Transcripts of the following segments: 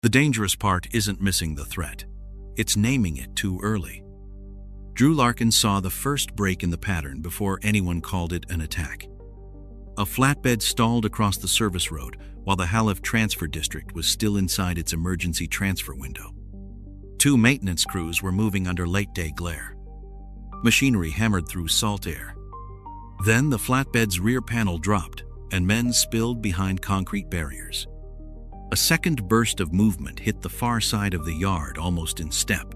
The dangerous part isn't missing the threat. It's naming it too early. Drew Larkin saw the first break in the pattern before anyone called it an attack. A flatbed stalled across the service road while the Halif Transfer District was still inside its emergency transfer window. 2 maintenance crews were moving under late-day glare. Machinery hammered through salt air. Then the flatbed's rear panel dropped, and men spilled behind concrete barriers. A second burst of movement hit the far side of the yard almost in step.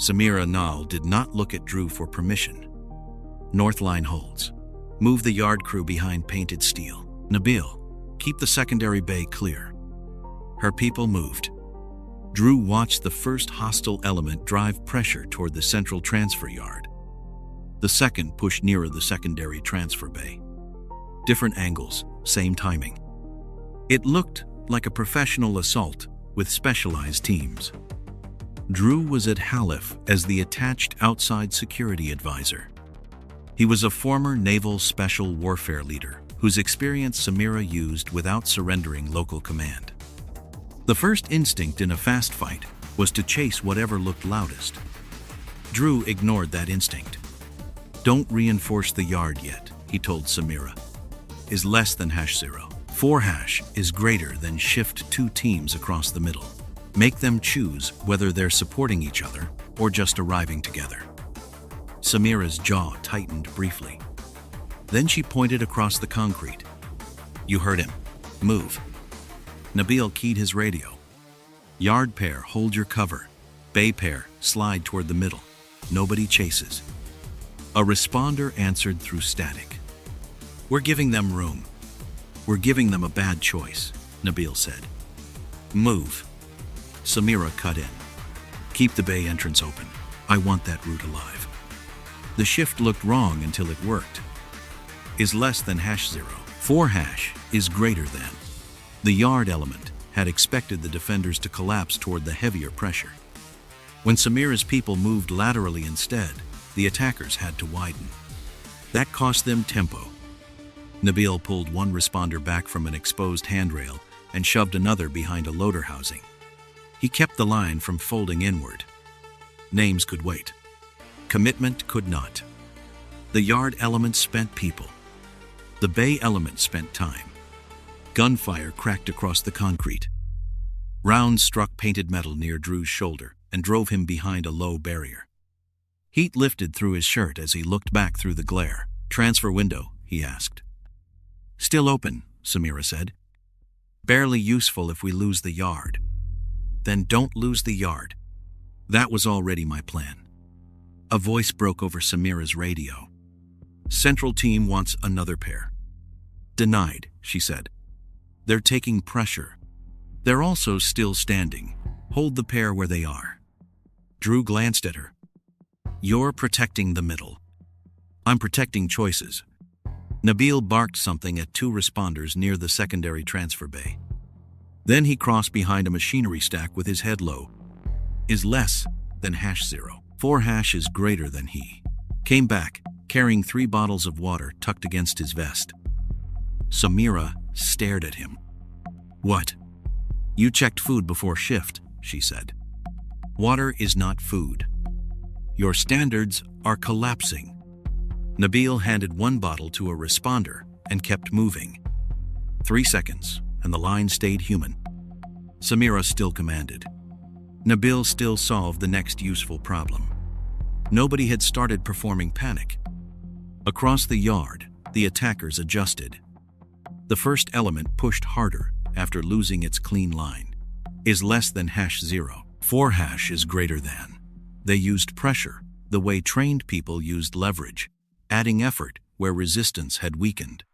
Samira Naal did not look at Drew for permission. North line holds. Move the yard crew behind painted steel. Nabil, keep the secondary bay clear. Her people moved. Drew watched the first hostile element drive pressure toward the central transfer yard. The second pushed nearer the secondary transfer bay. Different angles, same timing. It looked like a professional assault with specialized teams. Drew was at Halif as the attached outside security advisor. He was a former naval special warfare leader whose experience Samira used without surrendering local command. The first instinct in a fast fight was to chase whatever looked loudest. Drew ignored that instinct. Don't reinforce the yard yet, he told Samira. Is less than #0. 4# is greater than shift 2 teams across the middle. Make them choose whether they're supporting each other or just arriving together. Samira's jaw tightened briefly. Then she pointed across the concrete. You heard him. Move. Nabil keyed his radio. Yard pair, hold your cover. Bay pair, slide toward the middle. Nobody chases. A responder answered through static. We're giving them room. We're giving them a bad choice, Nabil said. Move. Samira cut in. Keep the bay entrance open. I want that route alive. The shift looked wrong until it worked. Is less than #0. 4# is greater than. The yard element had expected the defenders to collapse toward the heavier pressure. When Samira's people moved laterally instead, the attackers had to widen. That cost them tempo. Nabil pulled one responder back from an exposed handrail and shoved another behind a loader housing. He kept the line from folding inward. Names could wait. Commitment could not. The yard element spent people. The bay element spent time. Gunfire cracked across the concrete. Rounds struck painted metal near Drew's shoulder and drove him behind a low barrier. Heat lifted through his shirt as he looked back through the glare. Transfer window, he asked. Still open, Samira said. Barely useful if we lose the yard. Then don't lose the yard. That was already my plan. A voice broke over Samira's radio. Central team wants another pair. Denied, she said. They're taking pressure. They're also still standing. Hold the pair where they are. Drew glanced at her. You're protecting the middle. I'm protecting choices. Nabil barked something at 2 responders near the secondary transfer bay. Then he crossed behind a machinery stack with his head low. Is less than #0. 4# is greater than he. Came back, carrying 3 bottles of water tucked against his vest. Samira stared at him. What? You checked food before shift, she said. Water is not food. Your standards are collapsing. Nabil handed 1 bottle to a responder and kept moving. 3 seconds, and the line stayed human. Samira still commanded. Nabil still solved the next useful problem. Nobody had started performing panic. Across the yard, the attackers adjusted. The first element pushed harder after losing its clean line. Is less than #0. 4# is greater than. They used pressure, the way trained people used leverage, adding effort where resistance had weakened.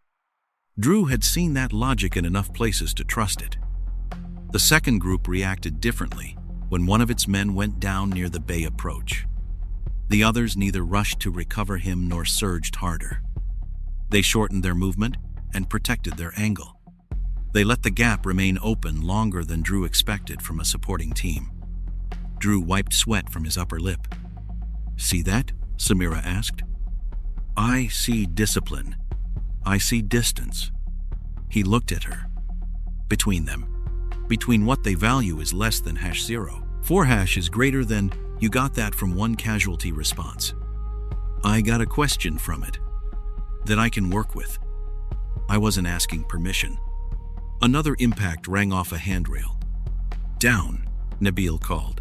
Drew had seen that logic in enough places to trust it. The second group reacted differently when one of its men went down near the bay approach. The others neither rushed to recover him nor surged harder. They shortened their movement and protected their angle. They let the gap remain open longer than Drew expected from a supporting team. Drew wiped sweat from his upper lip. See that? Samira asked. I see discipline. I see distance. He looked at her. Between them. between what they value is less than #0. 4# is greater than, you got that from one casualty response. I got a question from it that I can work with. I wasn't asking permission. Another impact rang off a handrail. Down, Nabil called.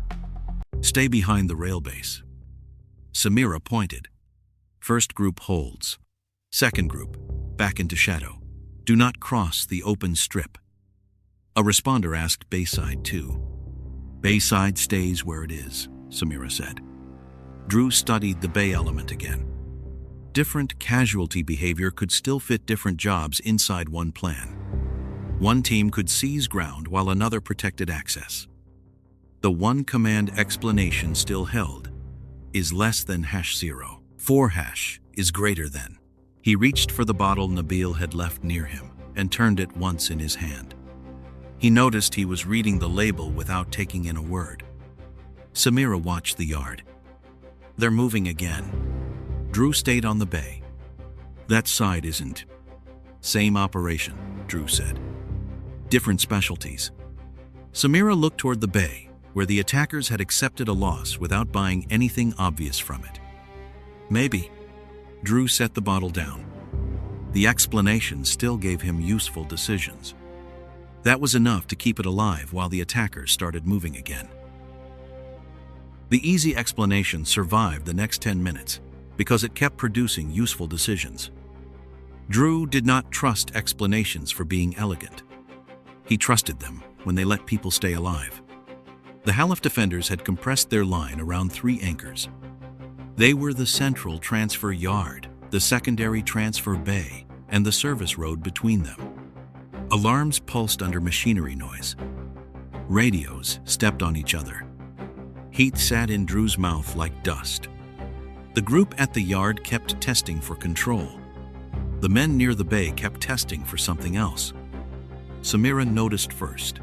Stay behind the rail base. Samira pointed. First group holds. Second group, back into shadow. Do not cross the open strip. A responder asked Bayside too. Bayside stays where it is, Samira said. Drew studied the bay element again. Different casualty behavior could still fit different jobs inside one plan. One team could seize ground while another protected access. The one command explanation still held is less than #0. 4# is greater than. He reached for the bottle Nabil had left near him and turned it once in his hand. He noticed he was reading the label without taking in a word. Samira watched the yard. They're moving again. Drew stayed on the bay. That side isn't. Same operation, Drew said. Different specialties. Samira looked toward the bay, where the attackers had accepted a loss without buying anything obvious from it. Maybe. Drew set the bottle down. The explanation still gave him useful decisions. That was enough to keep it alive while the attackers started moving again. The easy explanation survived the next 10 minutes because it kept producing useful decisions. Drew did not trust explanations for being elegant. He trusted them when they let people stay alive. The Halif defenders had compressed their line around 3 anchors. They were the central transfer yard, the secondary transfer bay, and the service road between them. Alarms pulsed under machinery noise. Radios stepped on each other. Heat sat in Drew's mouth like dust. The group at the yard kept testing for control. The men near the bay kept testing for something else. Samira noticed first.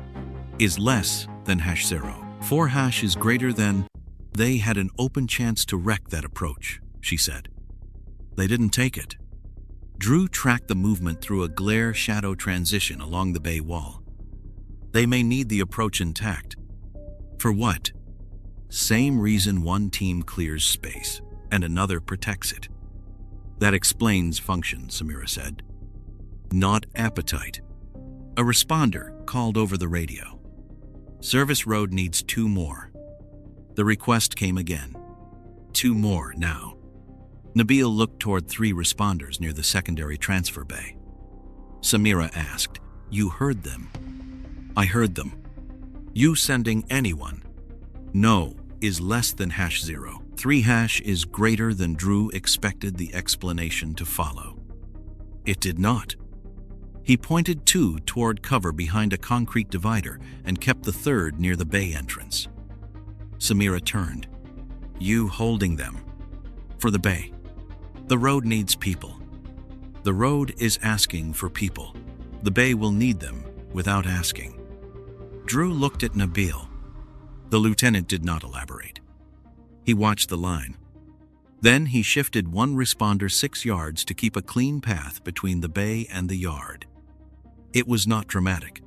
Is less than #0. 4# is greater than. They had an open chance to wreck that approach, she said. They didn't take it. Drew tracked the movement through a glare shadow transition along the bay wall. They may need the approach intact. For what? Same reason one team clears space and another protects it. That explains function, Samira said. Not appetite. A responder called over the radio. Service road needs 2 more. The request came again. 2 more now. Nabil looked toward 3 responders near the secondary transfer bay. Samira asked, You heard them? I heard them. You sending anyone? No, is less than #0. 3# is greater than. Drew expected the explanation to follow. It did not. He pointed 2 toward cover behind a concrete divider and kept the 3rd near the bay entrance. Samira turned. You holding them? For the bay. The road needs people. The road is asking for people. The bay will need them without asking. Drew looked at Nabil. The lieutenant did not elaborate. He watched the line. Then he shifted one responder 6 yards to keep a clean path between the bay and the yard. It was not dramatic.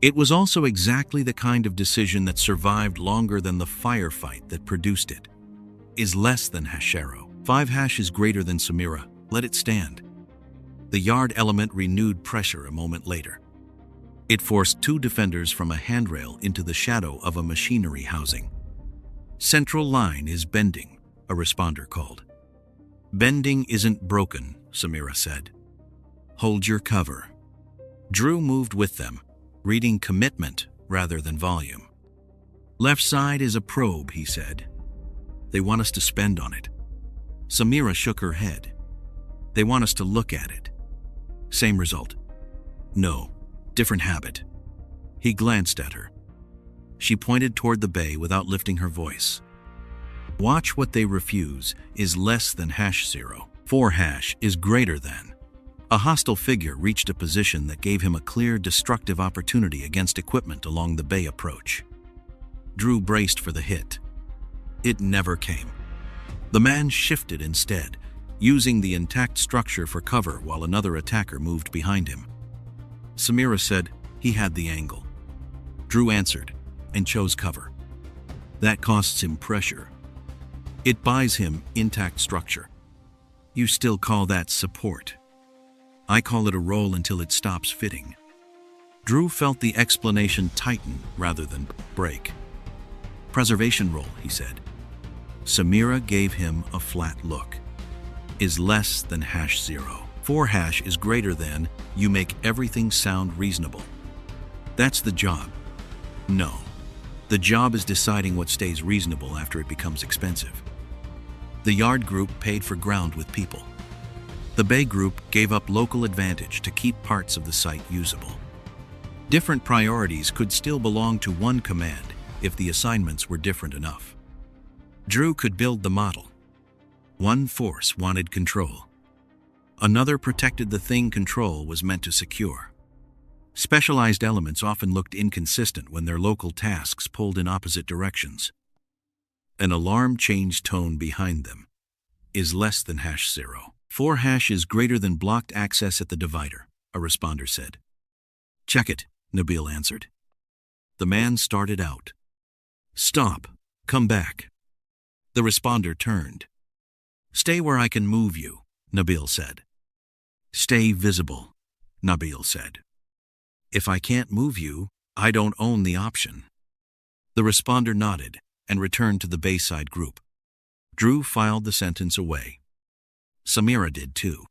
It was also exactly the kind of decision that survived longer than the firefight that produced it. Is less than #0. 5# is greater than. Samira, let it stand. The yard element renewed pressure a moment later. It forced 2 defenders from a handrail into the shadow of a machinery housing. Central line is bending, a responder called. Bending isn't broken, Samira said. Hold your cover. Drew moved with them, reading commitment rather than volume. Left side is a probe, he said. They want us to spend on it. Samira shook her head. They want us to look at it. Same result. No, different habit. He glanced at her. She pointed toward the bay without lifting her voice. Watch what they refuse is less than #0. 4# is greater than. A hostile figure reached a position that gave him a clear destructive opportunity against equipment along the bay approach. Drew braced for the hit. It never came. The man shifted instead, using the intact structure for cover while another attacker moved behind him. Samira said he had the angle. Drew answered and chose cover. That costs him pressure. It buys him intact structure. You still call that support? I call it a roll until it stops fitting. Drew felt the explanation tighten rather than break. Preservation roll, he said. Samira gave him a flat look. Is less than #0. 4# is greater than, you make everything sound reasonable. That's the job. No. The job is deciding what stays reasonable after it becomes expensive. The yard group paid for ground with people. The bay group gave up local advantage to keep parts of the site usable. Different priorities could still belong to one command if the assignments were different enough. Drew could build the model. One force wanted control. Another protected the thing control was meant to secure. Specialized elements often looked inconsistent when their local tasks pulled in opposite directions. An alarm changed tone behind them. Is less than #0. 4# is greater than blocked access at the divider, a responder said. Check it, Nabil answered. The man started out. Stop. Come back. The responder turned. Stay where I can move you, Nabil said. Stay visible, Nabil said. If I can't move you, I don't own the option. The responder nodded and returned to the Bayside group. Drew filed the sentence away. Samira did too.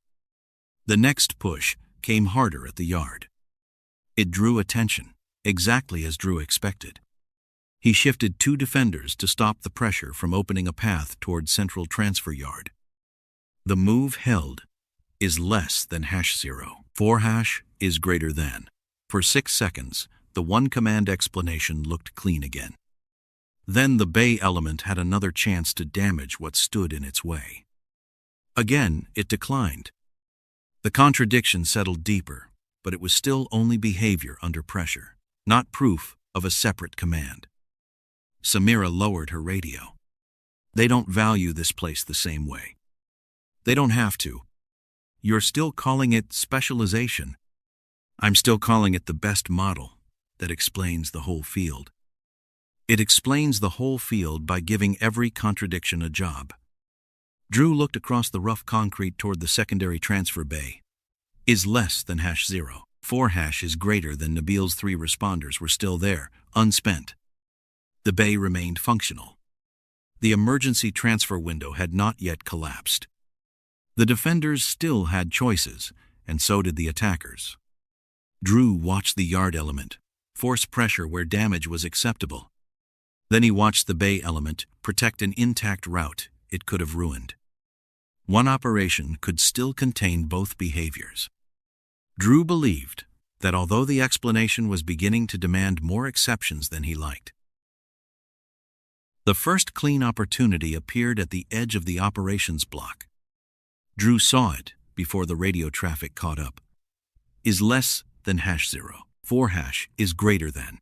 The next push came harder at the yard. It drew attention, exactly as Drew expected. He shifted 2 defenders to stop the pressure from opening a path toward Central Transfer Yard. The move held. Is less than #0. 4# is greater than. For 6 seconds, the one command explanation looked clean again. Then the bay element had another chance to damage what stood in its way. Again, it declined. The contradiction settled deeper, but it was still only behavior under pressure, not proof of a separate command. Samira lowered her radio. They don't value this place the same way. They don't have to. You're still calling it specialization. I'm still calling it the best model that explains the whole field. It explains the whole field by giving every contradiction a job. Drew looked across the rough concrete toward the secondary transfer bay. Is less than #0. 4# is greater than Nabil's 3 responders were still there, unspent. The bay remained functional. The emergency transfer window had not yet collapsed. The defenders still had choices, and so did the attackers. Drew watched the yard element, force pressure where damage was acceptable. Then he watched the bay element protect an intact route it could have ruined. One operation could still contain both behaviors. Drew believed that although the explanation was beginning to demand more exceptions than he liked, the first clean opportunity appeared at the edge of the operations block. Drew saw it before the radio traffic caught up. Is less than #0. 4# is greater than.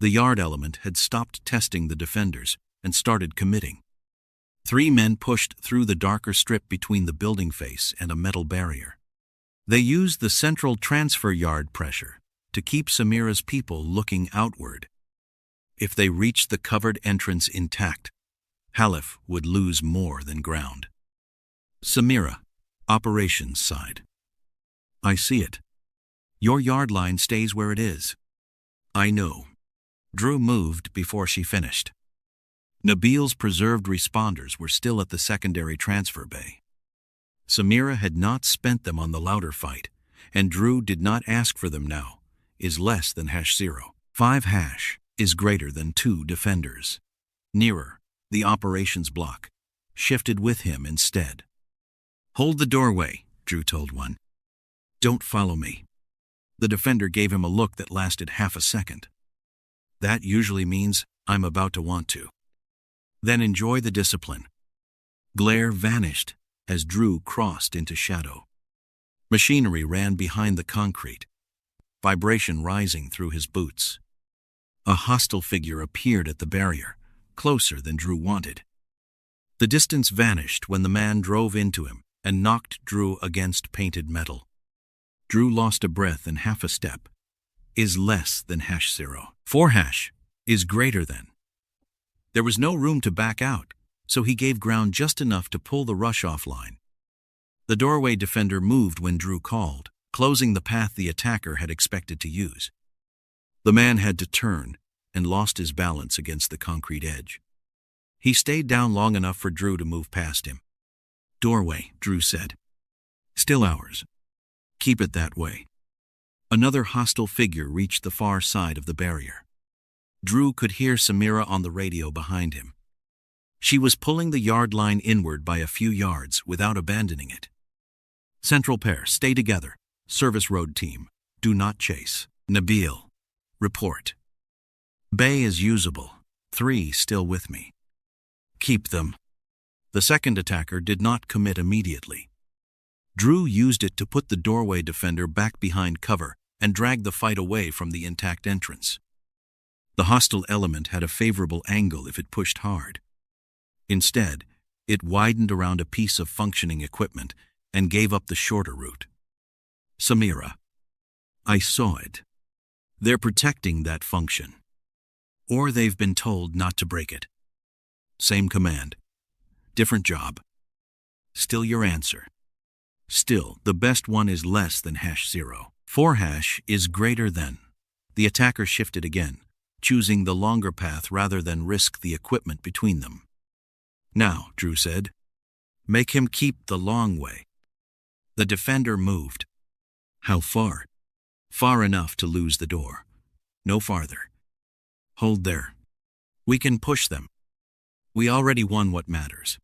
The yard element had stopped testing the defenders and started committing. 3 men pushed through the darker strip between the building face and a metal barrier. They used the central transfer yard pressure to keep Samira's people looking outward. If they reached the covered entrance intact, Halif would lose more than ground. Samira, operations side. I see it. Your yard line stays where it is. I know. Drew moved before she finished. Nabil's preserved responders were still at the secondary transfer bay. Samira had not spent them on the louder fight, and Drew did not ask for them now. Is less than #0. 5# is greater than 2 defenders. Nearer, the operations block, shifted with him instead. Hold the doorway, Drew told one. Don't follow me. The defender gave him a look that lasted half a second. That usually means I'm about to want to. Then enjoy the discipline. Glare vanished as Drew crossed into shadow. Machinery ran behind the concrete, vibration rising through his boots. A hostile figure appeared at the barrier, closer than Drew wanted. The distance vanished when the man drove into him and knocked Drew against painted metal. Drew lost a breath in half a step. is less than #0. 4# is greater than. There was no room to back out, so he gave ground just enough to pull the rush offline. The doorway defender moved when Drew called, closing the path the attacker had expected to use. The man had to turn and lost his balance against the concrete edge. He stayed down long enough for Drew to move past him. "Doorway," Drew said. "Still ours. Keep it that way." Another hostile figure reached the far side of the barrier. Drew could hear Samira on the radio behind him. She was pulling the yard line inward by a few yards without abandoning it. "Central pair, stay together. Service road team, do not chase. Nabil, report. Bay is usable. 3 still with me. Keep them." The second attacker did not commit immediately. Drew used it to put the doorway defender back behind cover and drag the fight away from the intact entrance. The hostile element had a favorable angle if it pushed hard. Instead, it widened around a piece of functioning equipment and gave up the shorter route. "Samira, I saw it. They're protecting that function. Or they've been told not to break it. Same command. Different job. Still your answer. Still, the best one is less than #0. 4# is greater than." The attacker shifted again, choosing the longer path rather than risk the equipment between them. "Now," Drew said, "make him keep the long way." The defender moved. "How far?" "Far enough to lose the door. No farther. Hold there. We can push them. We already won what matters."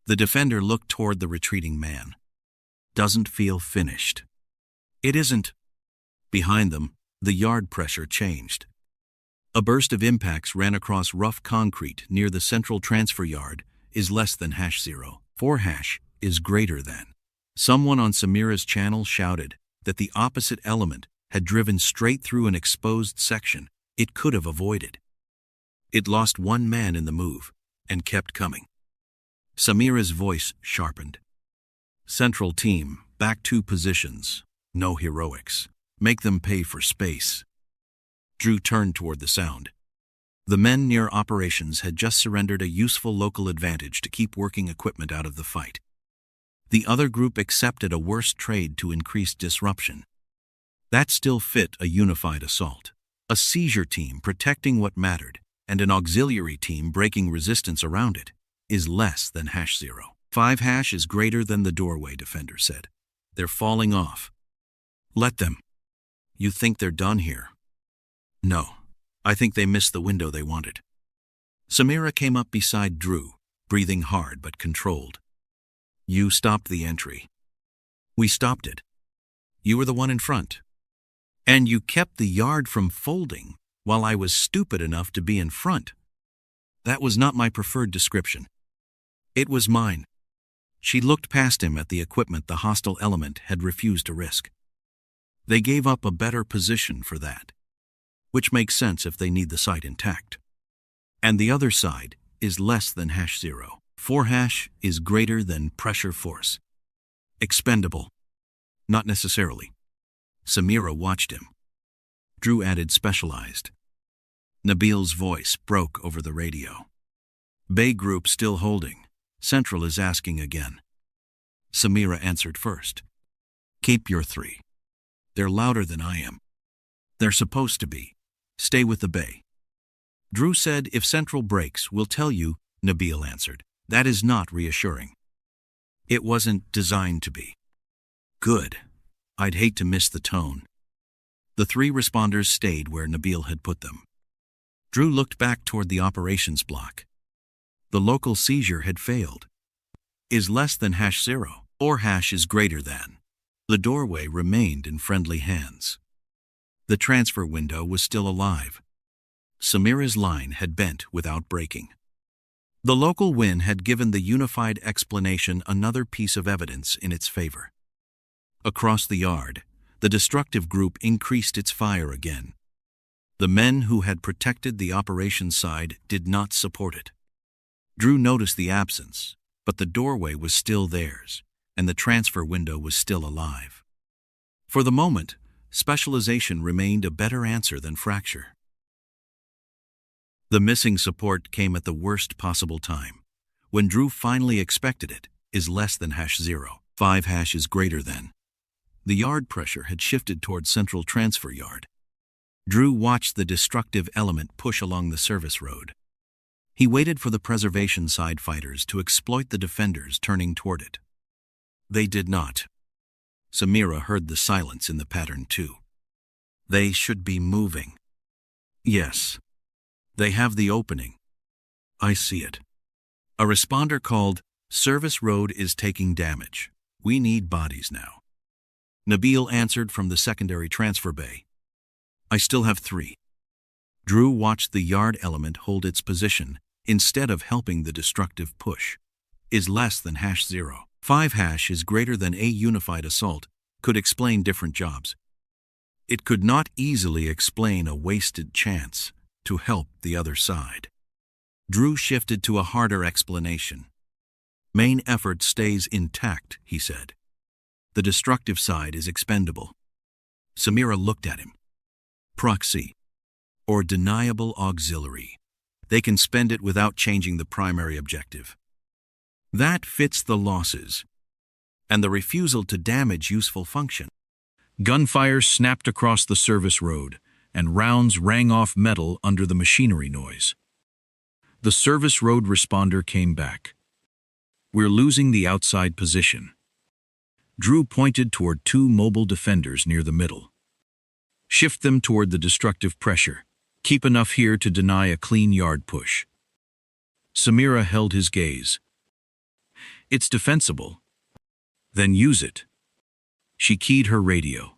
The defender looked toward the retreating man. "Doesn't feel finished." "It isn't." Behind them, the yard pressure changed. A burst of impacts ran across rough concrete near the central transfer yard. Is less than #0. 4# is greater than. Someone on Samira's channel shouted that the opposite element had driven straight through an exposed section it could have avoided. It lost one man in the move and kept coming. Samira's voice sharpened. "Central team, back 2 positions. No heroics. Make them pay for space." Drew turned toward the sound. The men near operations had just surrendered a useful local advantage to keep working equipment out of the fight. The other group accepted a worse trade to increase disruption. That still fit a unified assault. A seizure team protecting what mattered, and an auxiliary team breaking resistance around it, is less than #0. 5# is greater than, the doorway defender said. "They're falling off. Let them." "You think they're done here?" "No. I think they missed the window they wanted." Samira came up beside Drew, breathing hard but controlled. "You stopped the entry." "We stopped it. You were the one in front. And you kept the yard from folding while I was stupid enough to be in front. That was not my preferred description. It was mine." She looked past him at the equipment the hostile element had refused to risk. "They gave up a better position for that, which makes sense if they need the site intact. And the other side is less than #0. 4# is greater than pressure force. Expendable. Not necessarily." Samira watched him. Drew added specialized. Nabil's voice broke over the radio. "Bay group still holding. Central is asking again." Samira answered first. "Keep your 3. They're louder than I am. They're supposed to be. Stay with the Bay." Drew said, "If Central breaks, we'll tell you," Nabil answered. "That is not reassuring. It wasn't designed to be." "Good. I'd hate to miss the tone." The 3 responders stayed where Nabil had put them. Drew looked back toward the operations block. The local seizure had failed. Is less than #0, or # is greater than. The doorway remained in friendly hands. The transfer window was still alive. Samira's line had bent without breaking. The local win had given the unified explanation another piece of evidence in its favor. Across the yard, the destructive group increased its fire again. The men who had protected the operations side did not support it. Drew noticed the absence, but the doorway was still theirs, and the transfer window was still alive. For the moment, specialization remained a better answer than fracture. The missing support came at the worst possible time. When Drew finally expected it, is less than #0. 5 is greater than. The yard pressure had shifted toward central transfer yard. Drew watched the destructive element push along the service road. He waited for the preservation side fighters to exploit the defenders turning toward it. They did not. Samira heard the silence in the pattern too. They should be moving. Yes. They have the opening. I see it. A responder called, "Service road is taking damage. We need bodies now." Nabil answered from the secondary transfer bay. I still have 3. Drew watched the yard element hold its position instead of helping the destructive push. Is less than #0. 5 is greater than. A unified assault could explain different jobs. It could not easily explain a wasted chance to help the other side. Drew shifted to a harder explanation. Main effort stays intact, he said. The destructive side is expendable. Samira looked at him. Proxy, or deniable auxiliary. They can spend it without changing the primary objective. That fits the losses, and the refusal to damage useful function. Gunfire snapped across the service road, and rounds rang off metal under the machinery noise. The service road responder came back. We're losing the outside position. Drew pointed toward 2 mobile defenders near the middle. Shift them toward the destructive pressure. Keep enough here to deny a clean yard push. Samira held his gaze. It's defensible. Then use it. She keyed her radio.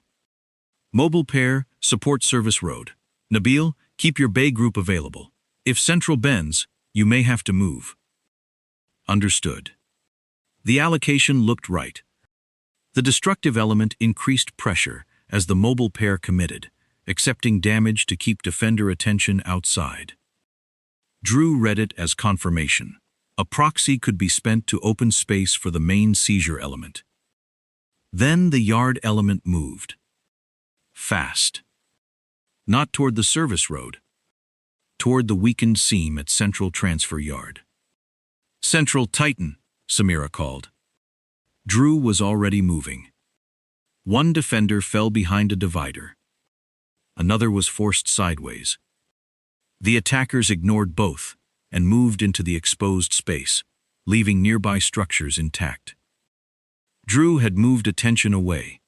Mobile pair, support service road. Nabil, keep your bay group available. If central bends, you may have to move. Understood. The allocation looked right. The destructive element increased pressure as the mobile pair committed, accepting damage to keep defender attention outside. Drew read it as confirmation. A proxy could be spent to open space for the main seizure element. Then the yard element moved. Fast. Not toward the service road. Toward the weakened seam at central transfer yard. Central tighten, Samira called. Drew was already moving. One defender fell behind a divider. Another was forced sideways. The attackers ignored both and moved into the exposed space, leaving nearby structures intact. Drew had moved attention away.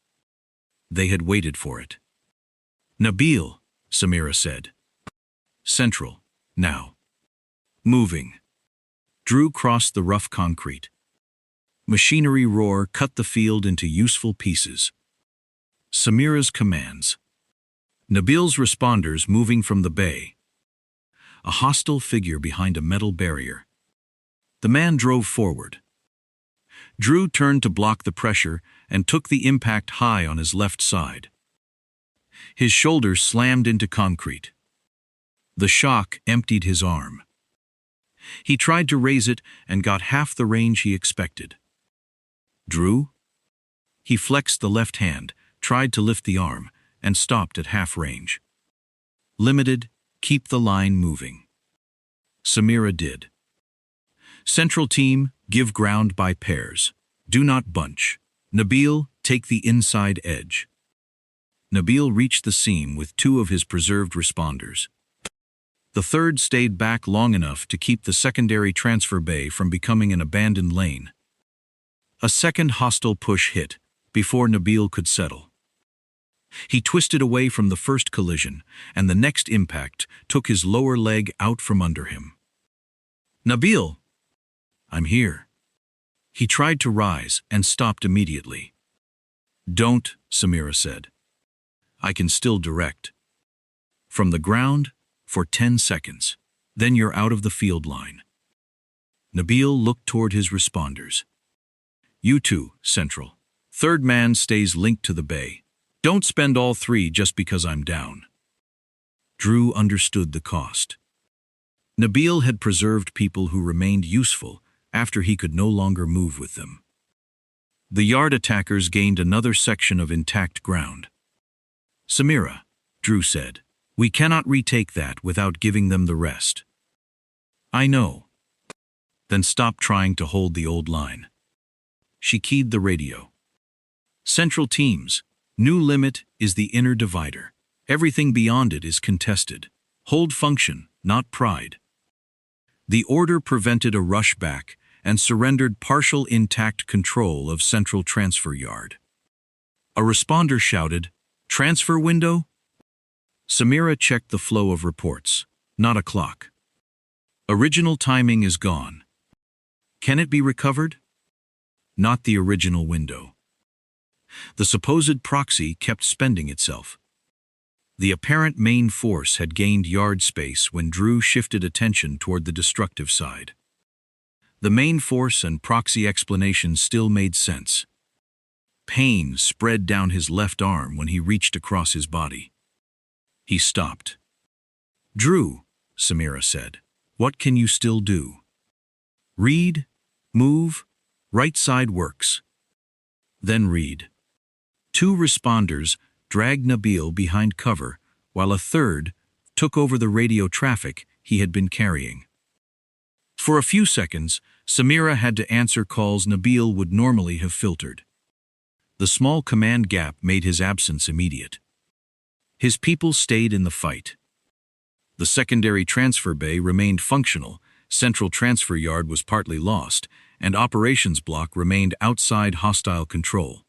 They had waited for it. Nabil, Samira said. Central, now. Moving. Drew crossed the rough concrete. Machinery roar cut the field into useful pieces. Samira's commands. Nabil's responders moving from the bay. A hostile figure behind a metal barrier. The man drove forward. Drew turned to block the pressure and took the impact high on his left side. His shoulder slammed into concrete. The shock emptied his arm. He tried to raise it and got half the range he expected. Drew? He flexed the left hand, tried to lift the arm, and stopped at half range. Limited, keep the line moving. Samira did. Central team, give ground by pairs. Do not bunch. Nabil, take the inside edge. Nabil reached the seam with 2 of his preserved responders. The third stayed back long enough to keep the secondary transfer bay from becoming an abandoned lane. A second hostile push hit, before Nabil could settle. He twisted away from the first collision, and the next impact took his lower leg out from under him. Nabil! I'm here. He tried to rise and stopped immediately. Don't, Samira said. I can still direct. From the ground, for 10 seconds. Then you're out of the field line. Nabil looked toward his responders. You two, Central. Third man stays linked to the bay. Don't spend all 3 just because I'm down. Drew understood the cost. Nabil had preserved people who remained useful after he could no longer move with them. The yard attackers gained another section of intact ground. Samira, Drew said. We cannot retake that without giving them the rest. I know. Then stop trying to hold the old line. She keyed the radio. Central teams, new limit is the inner divider. Everything beyond it is contested. Hold function, not pride. The order prevented a rush back and surrendered partial intact control of central transfer yard. A responder shouted, "Transfer window?" Samira checked the flow of reports. Not a clock. Original timing is gone. Can it be recovered? Not the original window. The supposed proxy kept spending itself. The apparent main force had gained yard space when Drew shifted attention toward the destructive side. The main force and proxy explanation still made sense. Pain spread down his left arm when he reached across his body. He stopped. "Drew," Samira said, "what can you still do? Read, move, right side works." Then read. Two responders dragged Nabil behind cover, while a third took over the radio traffic he had been carrying. For a few seconds, Samira had to answer calls Nabil would normally have filtered. The small command gap made his absence immediate. His people stayed in the fight. The secondary transfer bay remained functional, central transfer yard was partly lost, and operations block remained outside hostile control.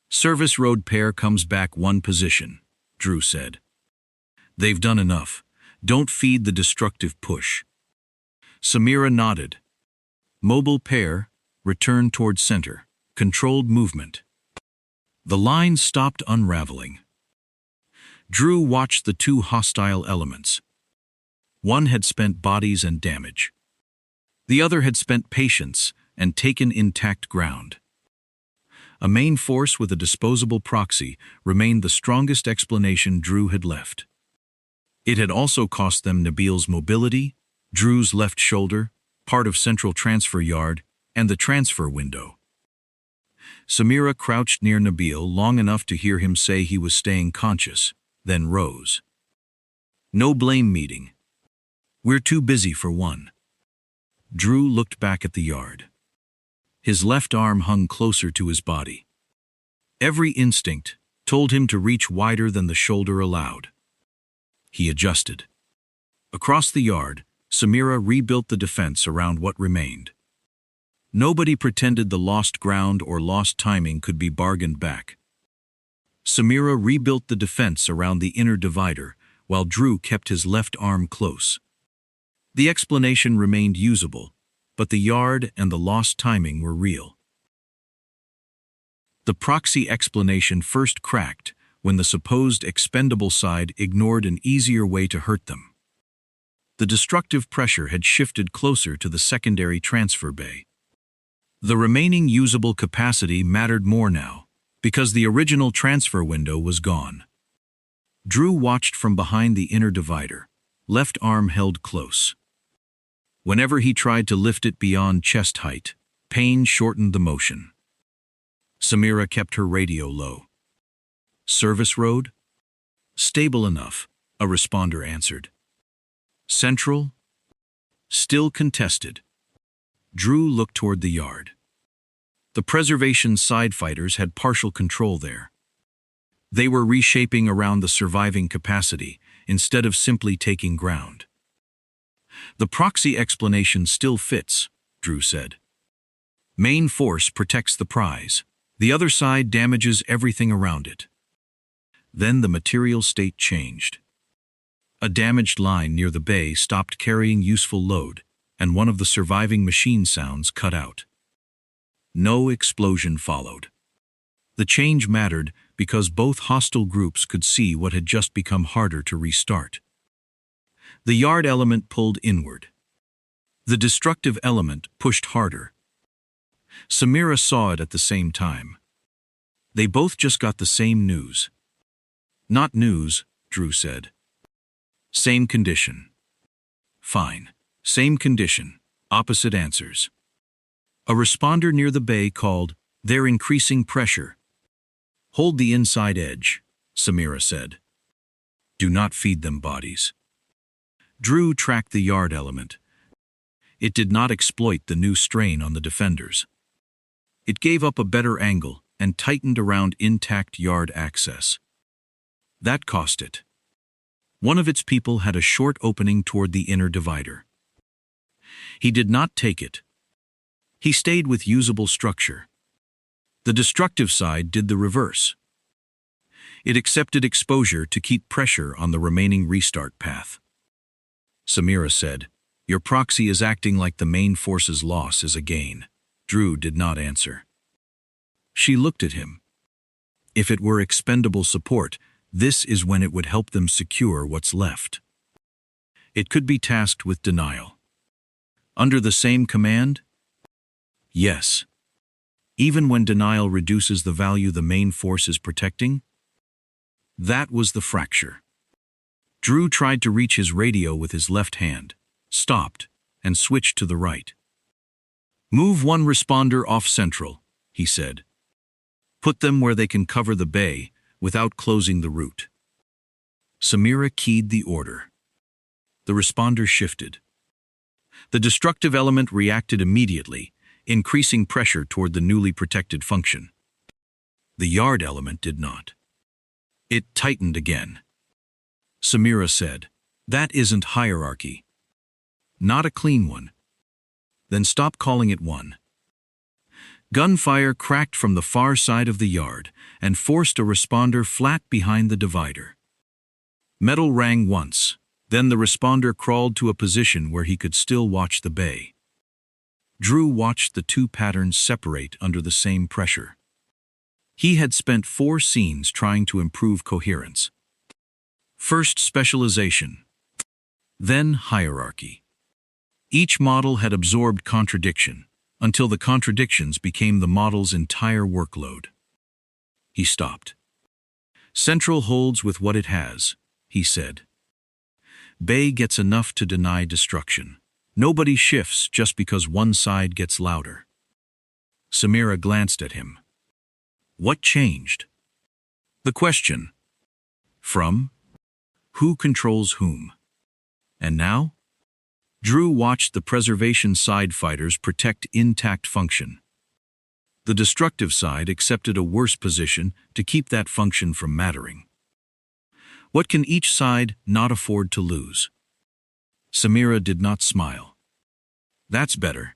Service road pair comes back one position, Drew said. They've done enough. Don't feed the destructive push. Samira nodded. Mobile pair, return toward center. Controlled movement. The line stopped unraveling. Drew watched the two hostile elements. One had spent bodies and damage. The other had spent patience and taken intact ground. A main force with a disposable proxy remained the strongest explanation Drew had left. It had also cost them Nabil's mobility, Drew's left shoulder, part of central transfer yard, and the transfer window. Samira crouched near Nabil long enough to hear him say he was staying conscious, then rose. No blame meeting. We're too busy for one. Drew looked back at the yard. His left arm hung closer to his body. Every instinct told him to reach wider than the shoulder allowed. He adjusted. Across the yard, Samira rebuilt the defense around what remained. Nobody pretended the lost ground or lost timing could be bargained back. Samira rebuilt the defense around the inner divider, while Drew kept his left arm close. The explanation remained usable, but the yard and the lost timing were real. The proxy explanation first cracked when the supposed expendable side ignored an easier way to hurt them. The destructive pressure had shifted closer to the secondary transfer bay. The remaining usable capacity mattered more now, because the original transfer window was gone. Drew watched from behind the inner divider, left arm held close. Whenever he tried to lift it beyond chest height, pain shortened the motion. Samira kept her radio low. Service road? Stable enough, a responder answered. Central? Still contested. Drew looked toward the yard. The preservation side fighters had partial control there. They were reshaping around the surviving capacity instead of simply taking ground. The proxy explanation still fits, Drew said. Main force protects the prize. The other side damages everything around it. Then the material state changed. A damaged line near the bay stopped carrying useful load, and one of the surviving machine sounds cut out. No explosion followed. The change mattered because both hostile groups could see what had just become harder to restart. The yard element pulled inward. The destructive element pushed harder. Samira saw it at the same time. They both just got the same news. Not news, Drew said. Same condition. Fine. Same condition. Opposite answers. A responder near the bay called, "They're increasing pressure." Hold the inside edge, Samira said. Do not feed them bodies. Drew tracked the yard element. It did not exploit the new strain on the defenders. It gave up a better angle and tightened around intact yard access. That cost it. One of its people had a short opening toward the inner divider. He did not take it. He stayed with usable structure. The destructive side did the reverse. It accepted exposure to keep pressure on the remaining restart path. Samira said, Your proxy is acting like the main force's loss is a gain. Drew did not answer. She looked at him. If it were expendable support, this is when it would help them secure what's left. It could be tasked with denial. Under the same command? Yes. Even when denial reduces the value the main force is protecting? That was the fracture. Drew tried to reach his radio with his left hand, stopped, and switched to the right. Move one responder off central, he said. Put them where they can cover the bay without closing the route. Samira keyed the order. The responder shifted. The destructive element reacted immediately, increasing pressure toward the newly protected function. The yard element did not. It tightened again. Samira said, That isn't hierarchy. Not a clean one. Then stop calling it one. Gunfire cracked from the far side of the yard and forced a responder flat behind the divider. Metal rang once, then the responder crawled to a position where he could still watch the bay. Drew watched the two patterns separate under the same pressure. He had spent 4 scenes trying to improve coherence. First specialization, then hierarchy. Each model had absorbed contradiction, until the contradictions became the model's entire workload. He stopped. Central holds with what it has, he said. Bay gets enough to deny destruction. Nobody shifts just because one side gets louder. Samira glanced at him. What changed? The question. From? Who controls whom? And now? Drew watched the preservation side fighters protect intact function. The destructive side accepted a worse position to keep that function from mattering. What can each side not afford to lose? Samira did not smile. That's better.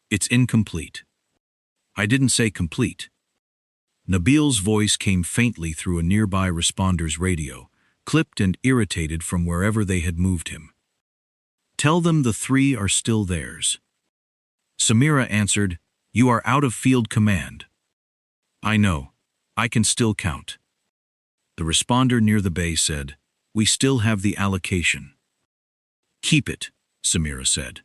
It's incomplete. I didn't say complete. Nabil's voice came faintly through a nearby responder's radio, clipped and irritated from wherever they had moved him. Tell them the 3 are still theirs. Samira answered, You are out of field command. I know. I can still count. The responder near the bay said, We still have the allocation. Keep it, Samira said.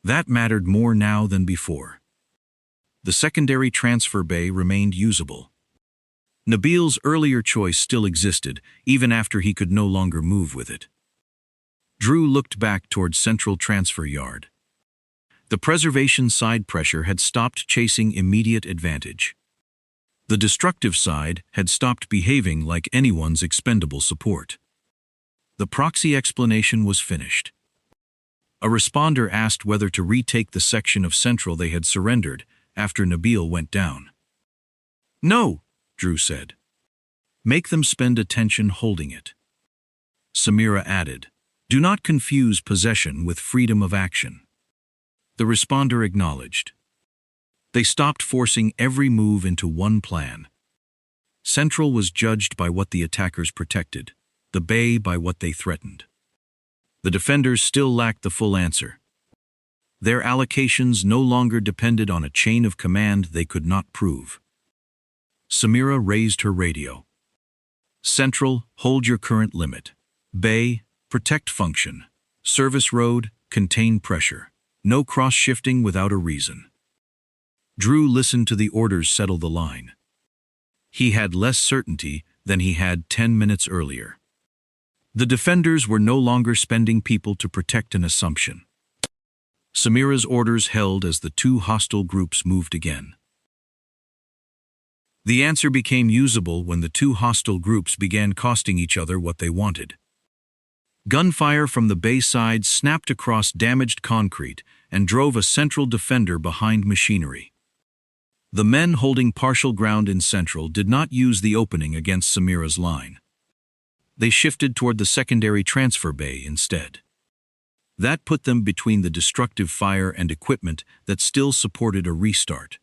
That mattered more now than before. The secondary transfer bay remained usable. Nabil's earlier choice still existed, even after he could no longer move with it. Drew looked back toward Central Transfer Yard. The preservation side pressure had stopped chasing immediate advantage. The destructive side had stopped behaving like anyone's expendable support. The proxy explanation was finished. A responder asked whether to retake the section of Central they had surrendered after Nabil went down. No, Drew said. Make them spend attention holding it. Samira added, Do not confuse possession with freedom of action. The responder acknowledged. They stopped forcing every move into one plan. Central was judged by what the attackers protected, the bay by what they threatened. The defenders still lacked the full answer. Their allocations no longer depended on a chain of command they could not prove. Samira raised her radio. Central, hold your current limit. Bay, protect function. Service road, contain pressure. No cross-shifting without a reason. Drew listened to the orders settle the line. He had less certainty than he had 10 minutes earlier. The defenders were no longer spending people to protect an assumption. Samira's orders held as the 2 hostile groups moved again. The answer became usable when the two hostile groups began costing each other what they wanted. Gunfire from the bay side snapped across damaged concrete and drove a central defender behind machinery. The men holding partial ground in central did not use the opening against Samira's line. They shifted toward the secondary transfer bay instead. That put them between the destructive fire and equipment that still supported a restart.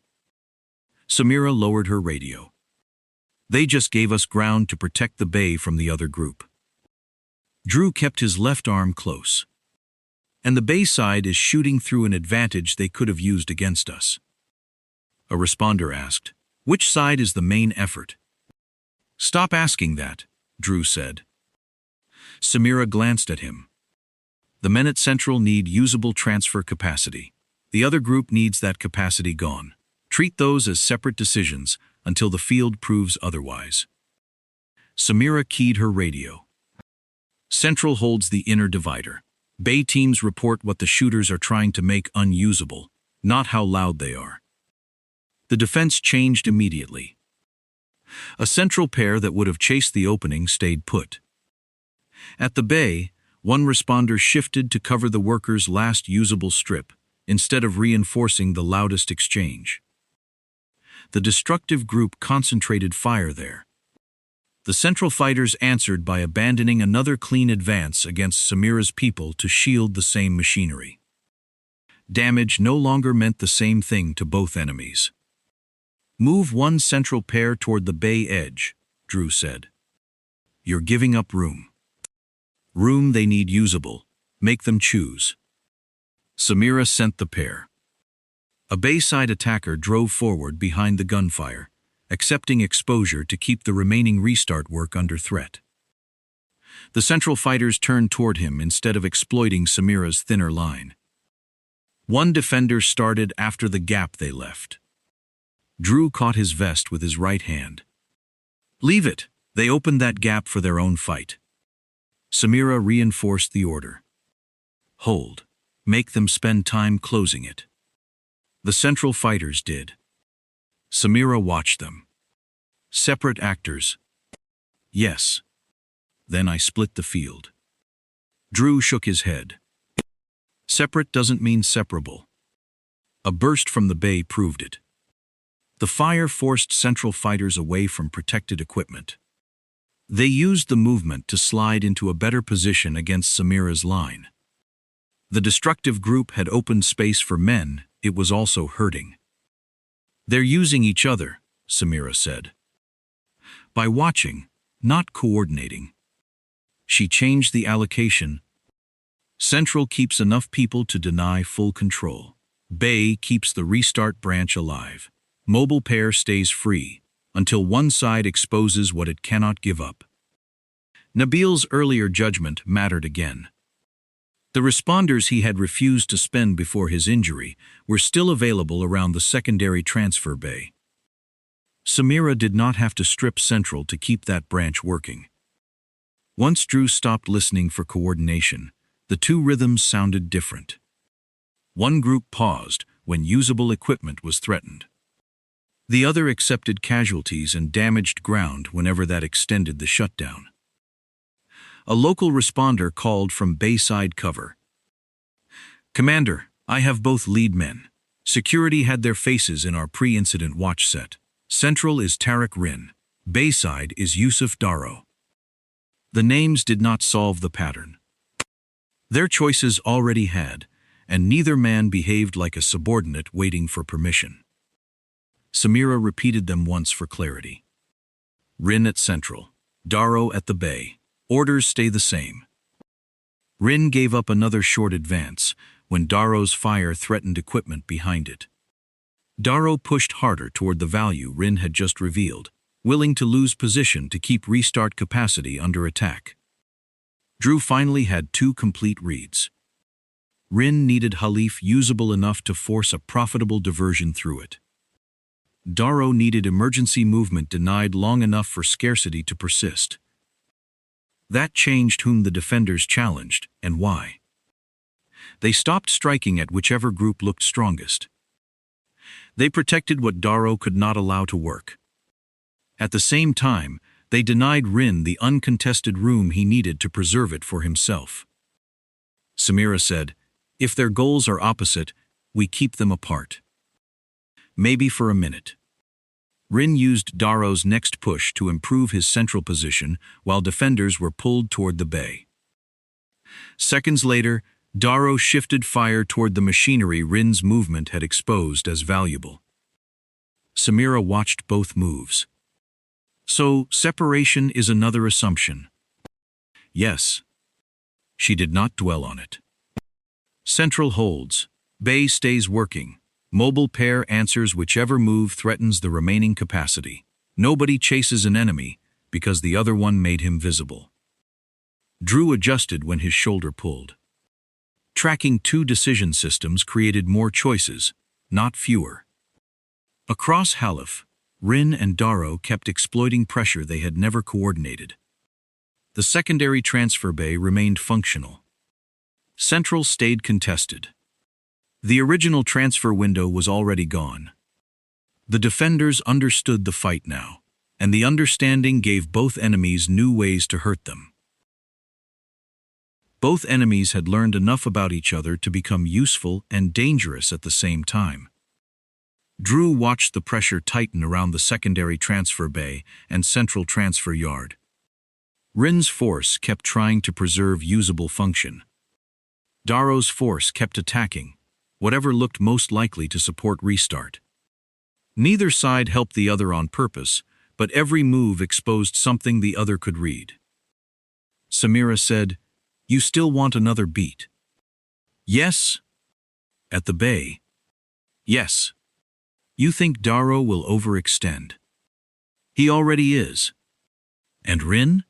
Samira lowered her radio. They just gave us ground to protect the bay from the other group. Drew kept his left arm close. And the bay side is shooting through an advantage they could have used against us. A responder asked, "Which side is the main effort?" "Stop asking that," Drew said. Samira glanced at him. "The men at Central need usable transfer capacity. The other group needs that capacity gone. Treat those as separate decisions until the field proves otherwise." Samira keyed her radio. "Central holds the inner divider. Bay teams report what the shooters are trying to make unusable, not how loud they are." The defense changed immediately. A central pair that would have chased the opening stayed put. At the bay, one responder shifted to cover the workers' last usable strip, instead of reinforcing the loudest exchange. The destructive group concentrated fire there. The Central fighters answered by abandoning another clean advance against Samira's people to shield the same machinery. Damage no longer meant the same thing to both enemies. "Move one Central pair toward the bay edge," Drew said. "You're giving up room. Room they need usable. Make them choose." Samira sent the pair. A bayside attacker drove forward behind the gunfire, accepting exposure to keep the remaining restart work under threat. The Central fighters turned toward him instead of exploiting Samira's thinner line. One defender started after the gap they left. Drew caught his vest with his right hand. "Leave it. They opened that gap for their own fight." Samira reinforced the order. "Hold. Make them spend time closing it." The Central fighters did. Samira watched them. "Separate actors." "Yes." "Then I split the field." Drew shook his head. "Separate doesn't mean separable." A burst from the bay proved it. The fire forced Central fighters away from protected equipment. They used the movement to slide into a better position against Samira's line. The destructive group had opened space for men, it was also hurting. "They're using each other," Samira said. "By watching, not coordinating." She changed the allocation. Central keeps enough people to deny full control. Bay keeps the restart branch alive. Mobile pair stays free, until one side exposes what it cannot give up. Nabil's earlier judgment mattered again. The responders he had refused to spend before his injury were still available around the secondary transfer bay. Samira did not have to strip Central to keep that branch working. Once Drew stopped listening for coordination, the two rhythms sounded different. One group paused when usable equipment was threatened. The other accepted casualties and damaged ground whenever that extended the shutdown. A local responder called from bayside cover. "Commander, I have both lead men. Security had their faces in our pre-incident watch set. Central is Tariq Rin. Bayside is Yusuf Daro." The names did not solve the pattern. Their choices already had, and neither man behaved like a subordinate waiting for permission. Samira repeated them once for clarity. "Rin at Central. Daro at the bay. Orders stay the same." Rin gave up another short advance when Daro's fire threatened equipment behind it. Daro pushed harder toward the value Rin had just revealed, willing to lose position to keep restart capacity under attack. Drew finally had two complete reads. Rin needed Halif usable enough to force a profitable diversion through it. Daro needed emergency movement denied long enough for scarcity to persist. That changed whom the defenders challenged, and why. They stopped striking at whichever group looked strongest. They protected what Daro could not allow to work. At the same time, they denied Rin the uncontested room he needed to preserve it for himself. Samira said, "If their goals are opposite, we keep them apart." Maybe for a minute. Rin used Darrow's next push to improve his central position while defenders were pulled toward the bay. Seconds later, Darrow shifted fire toward the machinery Rin's movement had exposed as valuable. Samira watched both moves. So, separation is another assumption. Yes. She did not dwell on it. Central holds. Bay stays working. Mobile pair answers whichever move threatens the remaining capacity. Nobody chases an enemy because the other one made him visible. Drew adjusted when his shoulder pulled. Tracking two decision systems created more choices, not fewer. Across Halif, Rin and Darrow kept exploiting pressure they had never coordinated. The secondary transfer bay remained functional. Central stayed contested. The original transfer window was already gone. The defenders understood the fight now, and the understanding gave both enemies new ways to hurt them. Both enemies had learned enough about each other to become useful and dangerous at the same time. Drew watched the pressure tighten around the secondary transfer bay and central transfer yard. Rin's force kept trying to preserve usable function. Darrow's force kept attacking, whatever looked most likely to support restart. Neither side helped the other on purpose, but every move exposed something the other could read. Samira said, "You still want another beat?" "Yes." "At the bay?" "Yes." "You think Darrow will overextend?" "He already is." "And Rin?"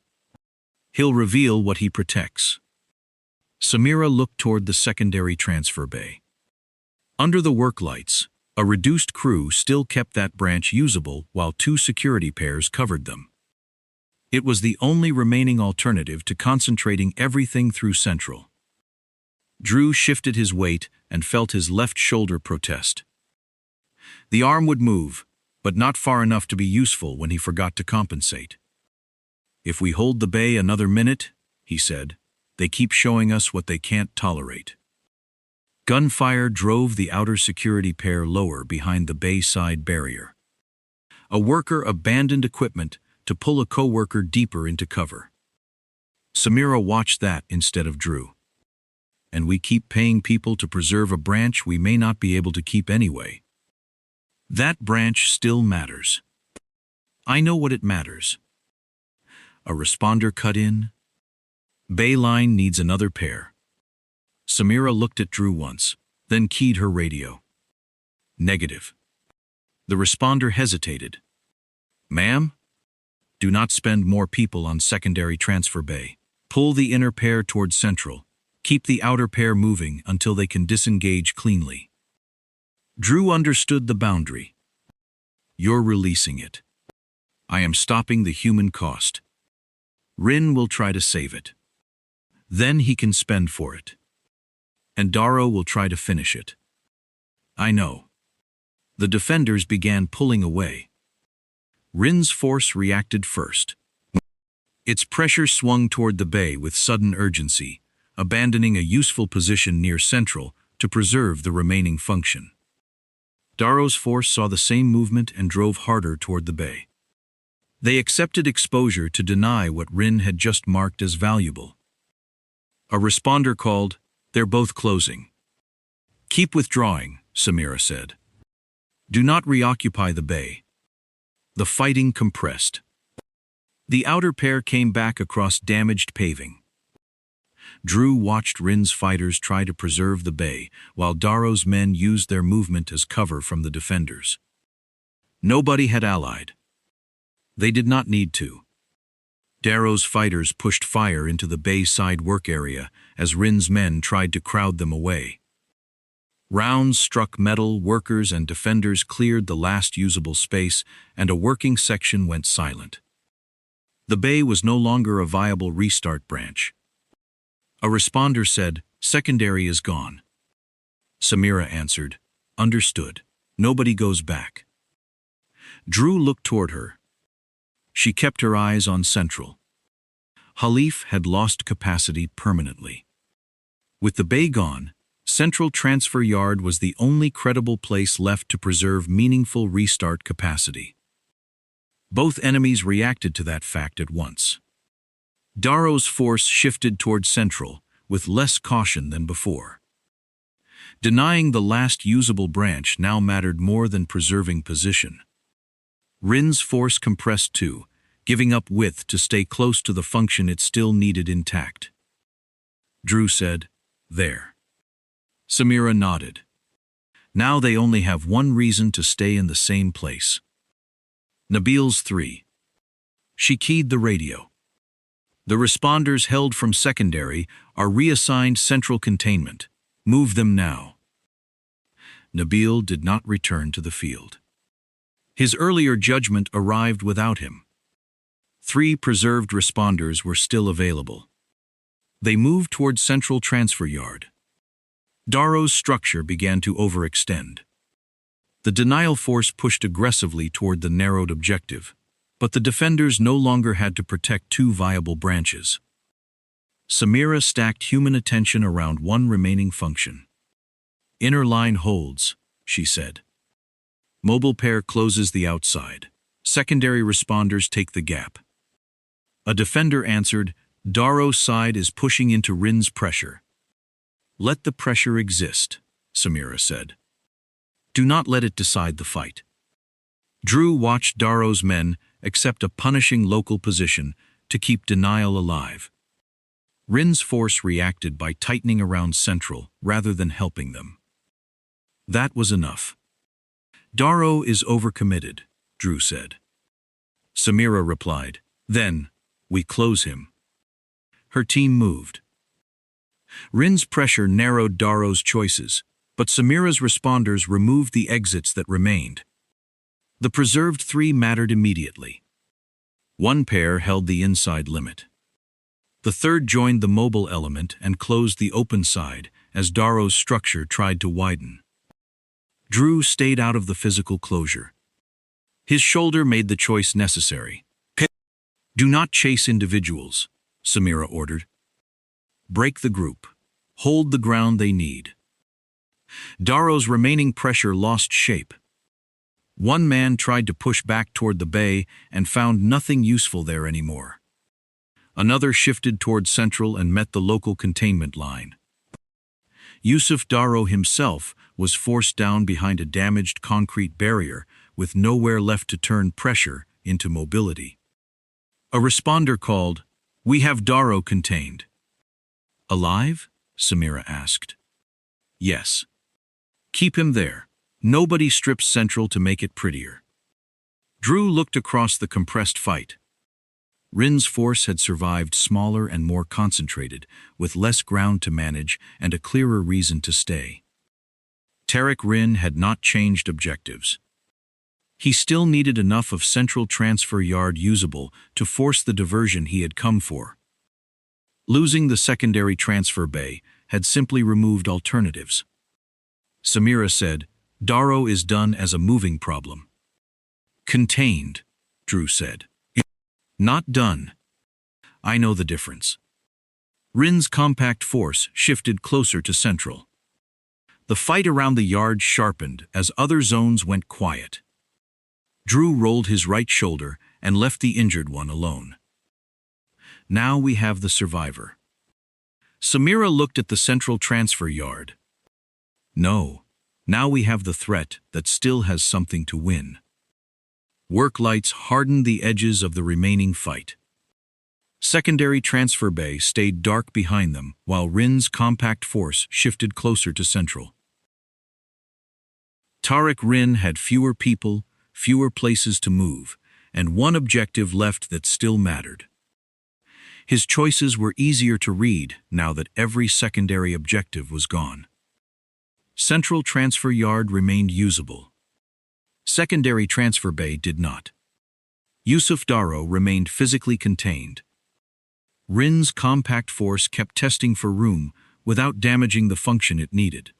"He'll reveal what he protects." Samira looked toward the secondary transfer bay. Under the work lights, a reduced crew still kept that branch usable while two security pairs covered them. It was the only remaining alternative to concentrating everything through Central. Drew shifted his weight and felt his left shoulder protest. The arm would move, but not far enough to be useful when he forgot to compensate. "If we hold the bay another minute," he said, "they keep showing us what they can't tolerate." Gunfire drove the outer security pair lower behind the bay side barrier. A worker abandoned equipment to pull a co-worker deeper into cover. Samira watched that instead of Drew. "And we keep paying people to preserve a branch we may not be able to keep anyway." "That branch still matters." "I know what it matters." "A responder cut in?" "Bay line needs another pair." Samira looked at Drew once, then keyed her radio. "Negative." The responder hesitated. "Ma'am? Do not spend more people on secondary transfer bay. Pull the inner pair toward Central. Keep the outer pair moving until they can disengage cleanly." Drew understood the boundary. "You're releasing it. I am stopping the human cost. Rin will try to save it. Then he can spend for it. And Darrow will try to finish it." "I know." The defenders began pulling away. Rin's force reacted first. Its pressure swung toward the bay with sudden urgency, abandoning a useful position near Central to preserve the remaining function. Darrow's force saw the same movement and drove harder toward the bay. They accepted exposure to deny what Rin had just marked as valuable. A responder called, "They're both closing." "Keep withdrawing," Samira said. "Do not reoccupy the bay." The fighting compressed. The outer pair came back across damaged paving. Drew watched Rin's fighters try to preserve the bay, while Darrow's men used their movement as cover from the defenders. Nobody had allied. They did not need to. Darrow's fighters pushed fire into the bay side work area as Rin's men tried to crowd them away. Rounds struck metal, workers and defenders cleared the last usable space, and a working section went silent. The bay was no longer a viable restart branch. A responder said, "Secondary is gone." Samira answered, "Understood. Nobody goes back." Drew looked toward her. She kept her eyes on Central. Halif had lost capacity permanently. With the bay gone, Central Transfer Yard was the only credible place left to preserve meaningful restart capacity. Both enemies reacted to that fact at once. Darrow's force shifted toward Central, with less caution than before. Denying the last usable branch now mattered more than preserving position. Rin's force compressed too, giving up width to stay close to the function it still needed intact. Drew said, "There." Samira nodded. Now they only have one reason to stay in the same place. Nabil's 3. She keyed the radio. The responders held from secondary are reassigned central containment. Move them now. Nabil did not return to the field. His earlier judgment arrived without him. 3 preserved responders were still available. They moved toward Central Transfer Yard. Darrow's structure began to overextend. The denial force pushed aggressively toward the narrowed objective, but the defenders no longer had to protect 2 viable branches. Samira stacked human attention around one remaining function. "Inner line holds," she said. "Mobile pair closes the outside. Secondary responders take the gap." A defender answered, "Darrow's side is pushing into Rin's pressure." "Let the pressure exist," Samira said. "Do not let it decide the fight." Drew watched Darrow's men accept a punishing local position to keep denial alive. Rin's force reacted by tightening around Central rather than helping them. That was enough. "Darrow is overcommitted," Drew said. Samira replied, "Then, we close him." Her team moved. Rin's pressure narrowed Darrow's choices, but Samira's responders removed the exits that remained. The preserved 3 mattered immediately. One pair held the inside limit. The third joined the mobile element and closed the open side as Darrow's structure tried to widen. Drew stayed out of the physical closure. His shoulder made the choice necessary. "Do not chase individuals," Samira ordered. "Break the group. Hold the ground they need." Darrow's remaining pressure lost shape. One man tried to push back toward the bay and found nothing useful there anymore. Another shifted toward Central and met the local containment line. Yusuf Darrow himself was forced down behind a damaged concrete barrier with nowhere left to turn pressure into mobility. A responder called, "We have Darrow contained." "Alive?" Samira asked. "Yes." "Keep him there. Nobody strips Central to make it prettier." Drew looked across the compressed fight. Rin's force had survived smaller and more concentrated, with less ground to manage and a clearer reason to stay. Tariq Rin had not changed objectives. He still needed enough of Central Transfer Yard usable to force the diversion he had come for. Losing the secondary transfer bay had simply removed alternatives. Samira said, "Darrow is done as a moving problem." "Contained," Drew said. "Not done." "I know the difference." Rin's compact force shifted closer to Central. The fight around the yard sharpened as other zones went quiet. Drew rolled his right shoulder and left the injured one alone. "Now we have the survivor." Samira looked at the Central Transfer Yard. "No, now we have the threat that still has something to win." Work lights hardened the edges of the remaining fight. Secondary transfer bay stayed dark behind them while Rin's compact force shifted closer to Central. Tariq Rin had fewer people, fewer places to move, and one objective left that still mattered. His choices were easier to read now that every secondary objective was gone. Central Transfer Yard remained usable. Secondary transfer bay did not. Yusuf Darrow remained physically contained. Rin's compact force kept testing for room without damaging the function it needed.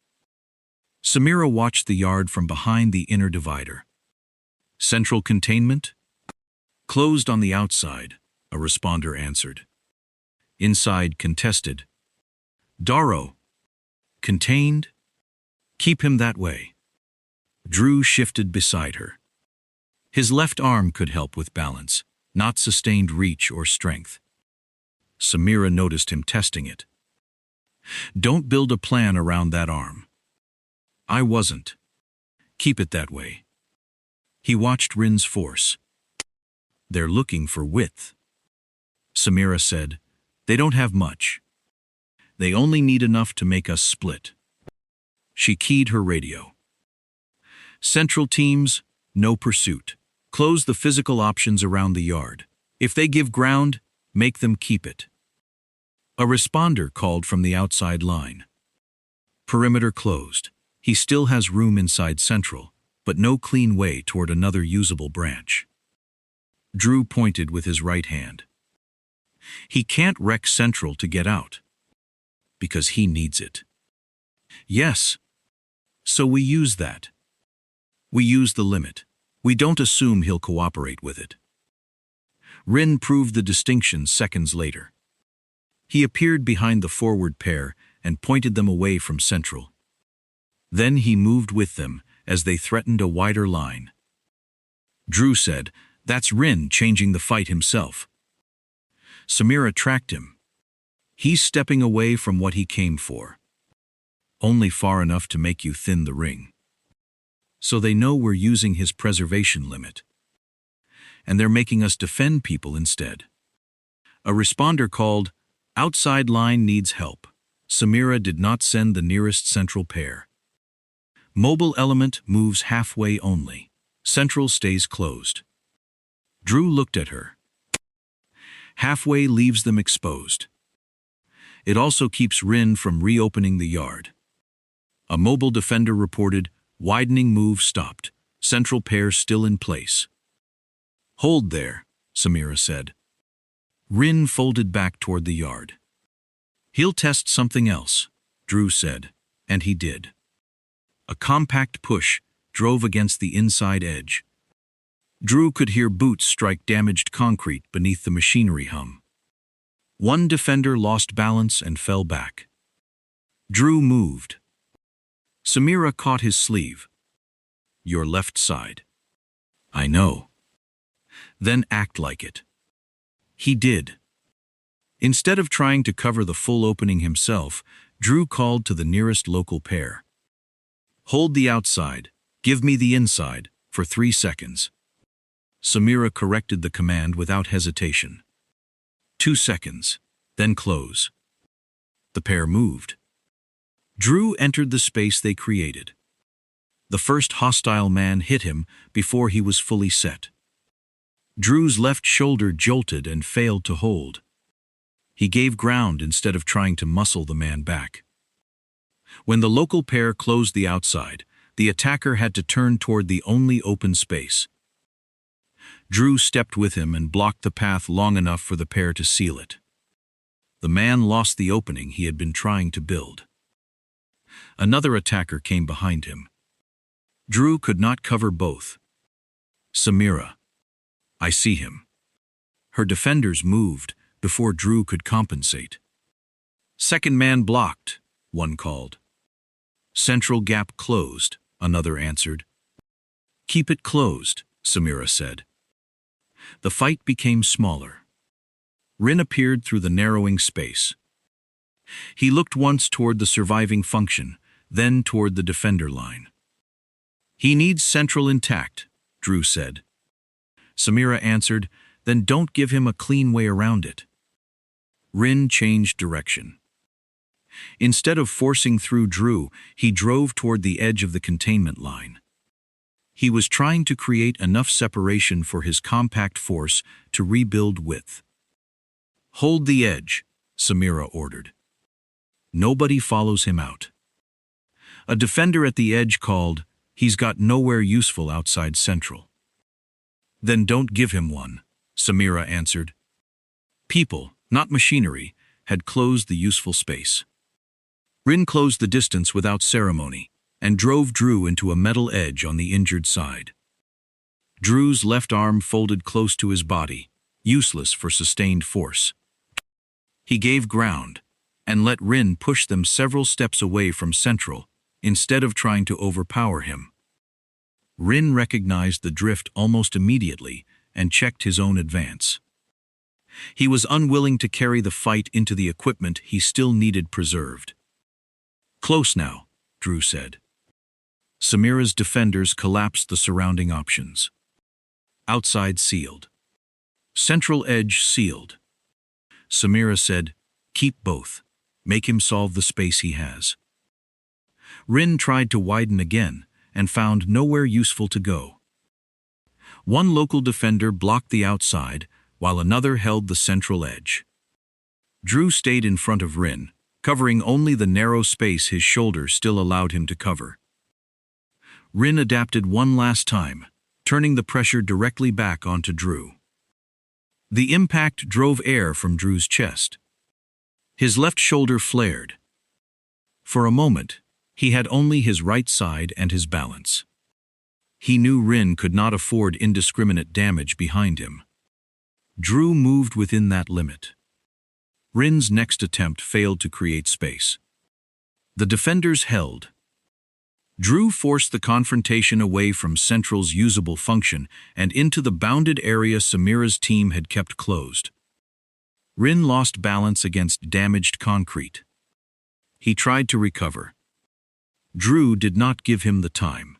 Samira watched the yard from behind the inner divider. Central containment? Closed on the outside, a responder answered. Inside contested. Darrow. Contained? Keep him that way. Drew shifted beside her. His left arm could help with balance, not sustained reach or strength. Samira noticed him testing it. Don't build a plan around that arm. I wasn't. Keep it that way. He watched Rin's force. They're looking for width. Samira said, they don't have much. They only need enough to make us split. She keyed her radio. Central teams, no pursuit. Close the physical options around the yard. If they give ground, make them keep it. A responder called from the outside line. Perimeter closed. He still has room inside Central, but no clean way toward another usable branch. Drew pointed with his right hand. He can't wreck Central to get out. Because he needs it. Yes. So we use that. We use the limit. We don't assume he'll cooperate with it. Rin proved the distinction seconds later. He appeared behind the forward pair and pointed them away from Central. Then he moved with them as they threatened a wider line. Drew said, "That's Rin changing the fight himself." Samira tracked him. He's stepping away from what he came for. Only far enough to make you thin the ring. So they know we're using his preservation limit. And they're making us defend people instead. A responder called, "Outside line needs help." Samira did not send the nearest Central pair. Mobile element moves halfway only. Central stays closed. Drew looked at her. Halfway leaves them exposed. It also keeps Rin from reopening the yard. A mobile defender reported, widening move stopped. Central pair still in place. Hold there, Samira said. Rin folded back toward the yard. He'll test something else, Drew said, and he did. A compact push drove against the inside edge. Drew could hear boots strike damaged concrete beneath the machinery hum. One defender lost balance and fell back. Drew moved. Samira caught his sleeve. Your left side. I know. Then act like it. He did. Instead of trying to cover the full opening himself, Drew called to the nearest local pair. Hold the outside, give me the inside, for 3 seconds. Samira corrected the command without hesitation. 2 seconds, then close. The pair moved. Drew entered the space they created. The first hostile man hit him before he was fully set. Drew's left shoulder jolted and failed to hold. He gave ground instead of trying to muscle the man back. When the local pair closed the outside, the attacker had to turn toward the only open space. Drew stepped with him and blocked the path long enough for the pair to seal it. The man lost the opening he had been trying to build. Another attacker came behind him. Drew could not cover both. Samira. I see him. Her defenders moved before Drew could compensate. Second man blocked, one called. Central gap closed, another answered. Keep it closed, Samira said. The fight became smaller. Rin appeared through the narrowing space. He looked once toward the surviving function, then toward the defender line. He needs Central intact, Drew said. Samira answered, then don't give him a clean way around it. Rin changed direction. Instead of forcing through Drew, he drove toward the edge of the containment line. He was trying to create enough separation for his compact force to rebuild width. Hold the edge, Samira ordered. Nobody follows him out. A defender at the edge called, he's got nowhere useful outside Central. Then don't give him one, Samira answered. People, not machinery, had closed the useful space. Rin closed the distance without ceremony and drove Drew into a metal edge on the injured side. Drew's left arm folded close to his body, useless for sustained force. He gave ground and let Rin push them several steps away from Central, instead of trying to overpower him. Rin recognized the drift almost immediately and checked his own advance. He was unwilling to carry the fight into the equipment he still needed preserved. "Close now," Drew said. Samira's defenders collapsed the surrounding options. Outside sealed. Central edge sealed. Samira said, "Keep both. Make him solve the space he has." Rin tried to widen again and found nowhere useful to go. One local defender blocked the outside, while another held the central edge. Drew stayed in front of Rin, covering only the narrow space his shoulders still allowed him to cover. Rin adapted one last time, turning the pressure directly back onto Drew. The impact drove air from Drew's chest. His left shoulder flared. For a moment, he had only his right side and his balance. He knew Rin could not afford indiscriminate damage behind him. Drew moved within that limit. Rin's next attempt failed to create space. The defenders held. Drew forced the confrontation away from Central's usable function and into the bounded area Samira's team had kept closed. Rin lost balance against damaged concrete. He tried to recover. Drew did not give him the time.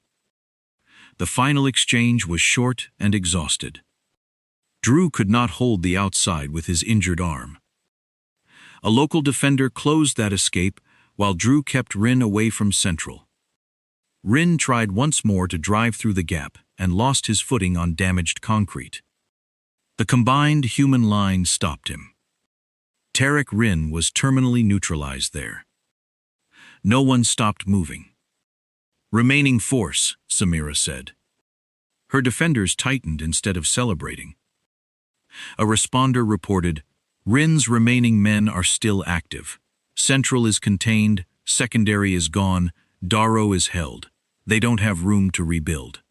The final exchange was short and exhausted. Drew could not hold the outside with his injured arm. A local defender closed that escape while Drew kept Rin away from Central. Rin tried once more to drive through the gap and lost his footing on damaged concrete. The combined human line stopped him. Tarek Rin was terminally neutralized there. No one stopped moving. "Remaining force," Samira said. Her defenders tightened instead of celebrating. A responder reported, "Rin's remaining men are still active. Central is contained, secondary is gone, Darrow is held. They don't have room to rebuild."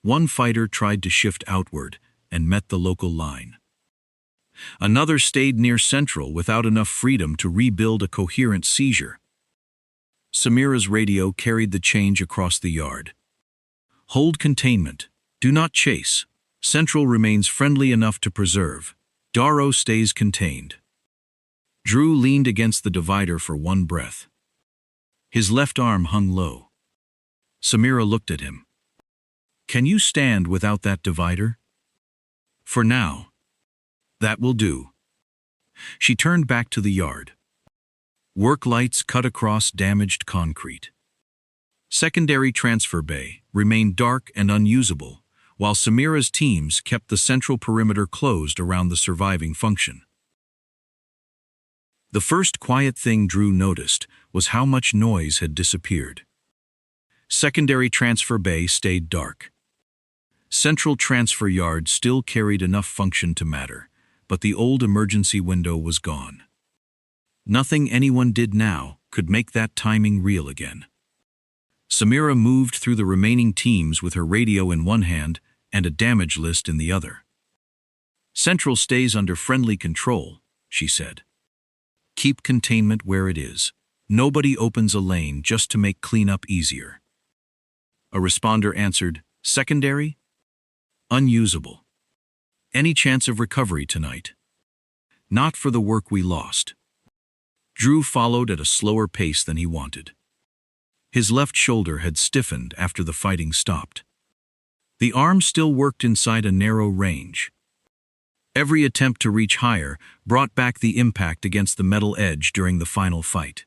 One fighter tried to shift outward and met the local line. Another stayed near Central without enough freedom to rebuild a coherent seizure. Samira's radio carried the change across the yard. "Hold containment. Do not chase. Central remains friendly enough to preserve. Darrow stays contained." Drew leaned against the divider for one breath. His left arm hung low. Samira looked at him. "Can you stand without that divider?" "For now." "That will do." She turned back to the yard. Work lights cut across damaged concrete. Secondary transfer bay remained dark and unusable, while Samira's teams kept the central perimeter closed around the surviving function. The first quiet thing Drew noticed was how much noise had disappeared. Secondary transfer bay stayed dark. Central transfer yard still carried enough function to matter, but the old emergency window was gone. Nothing anyone did now could make that timing real again. Samira moved through the remaining teams with her radio in one hand and a damage list in the other. "Central stays under friendly control," she said. "Keep containment where it is. Nobody opens a lane just to make cleanup easier." A responder answered, "Secondary? Unusable. Any chance of recovery tonight?" "Not for the work we lost." Drew followed at a slower pace than he wanted. His left shoulder had stiffened after the fighting stopped. The arm still worked inside a narrow range. Every attempt to reach higher brought back the impact against the metal edge during the final fight.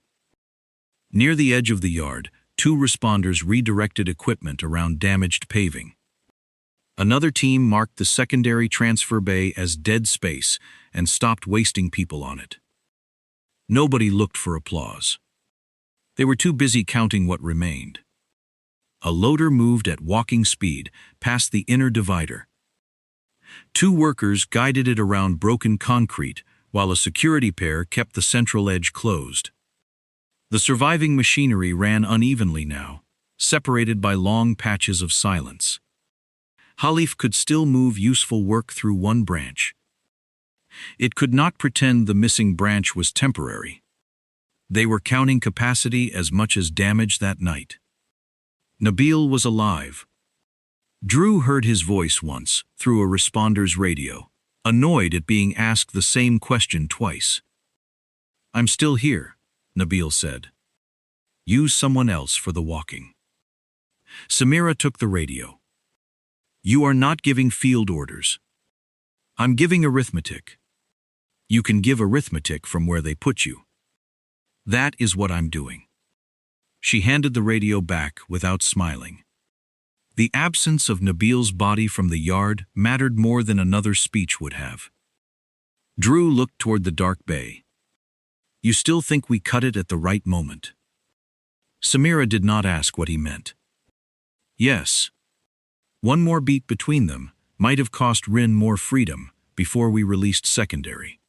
Near the edge of the yard, two responders redirected equipment around damaged paving. Another team marked the secondary transfer bay as dead space and stopped wasting people on it. Nobody looked for applause. They were too busy counting what remained. A loader moved at walking speed past the inner divider. Two workers guided it around broken concrete while a security pair kept the central edge closed. The surviving machinery ran unevenly now, separated by long patches of silence. Halif could still move useful work through one branch. It could not pretend the missing branch was temporary. They were counting capacity as much as damage that night. Nabil was alive. Drew heard his voice once, through a responder's radio, annoyed at being asked the same question twice. "I'm still here," Nabil said. "Use someone else for the walking." Samira took the radio. "You are not giving field orders. I'm giving arithmetic. You can give arithmetic from where they put you. That is what I'm doing." She handed the radio back without smiling. The absence of Nabil's body from the yard mattered more than another speech would have. Drew looked toward the dark bay. "You still think we cut it at the right moment?" Samira did not ask what he meant. "Yes. One more beat between them might have cost Rin more freedom before we released secondary.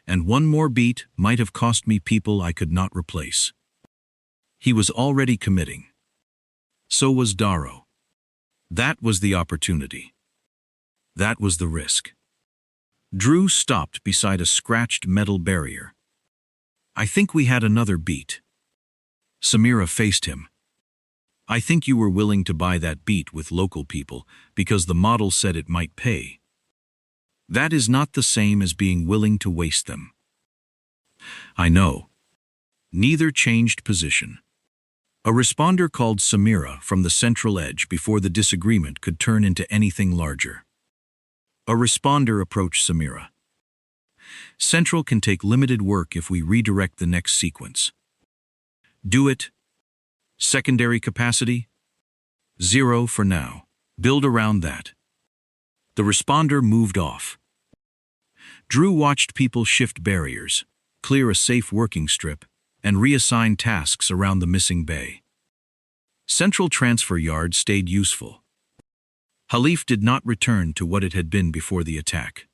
And one more beat might have cost me people I could not replace." He was already committing. So was Darrow. That was the opportunity. That was the risk. Drew stopped beside a scratched metal barrier. "I think we had another beat." Samira faced him. "I think you were willing to buy that beat with local people because the model said it might pay. That is not the same as being willing to waste them." "I know." Neither changed position. A responder called Samira from the central edge before the disagreement could turn into anything larger. A responder approached Samira. "Central can take limited work if we redirect the next sequence." "Do it." "Secondary capacity?" "0 for now. Build around that." The responder moved off. Drew watched people shift barriers, clear a safe working strip, and reassign tasks around the missing bay. Central Transfer Yard stayed useful. Halif did not return to what it had been before the attack.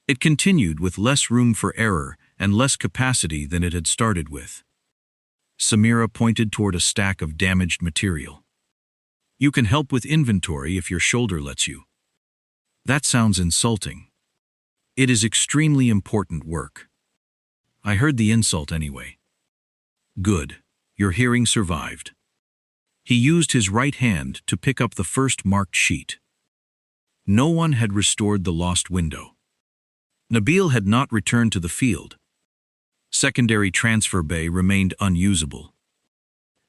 It continued with less room for error and less capacity than it had started with. Samira pointed toward a stack of damaged material. "You can help with inventory if your shoulder lets you." "That sounds insulting." "It is extremely important work." "I heard the insult anyway." "Good. Your hearing survived." He used his right hand to pick up the first marked sheet. No one had restored the lost window. Nabil had not returned to the field. Secondary transfer bay remained unusable.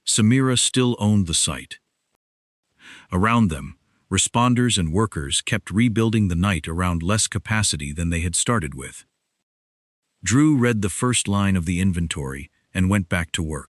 Samira still owned the site. Around them, responders and workers kept rebuilding the night around less capacity than they had started with. Drew read the first line of the inventory and went back to work.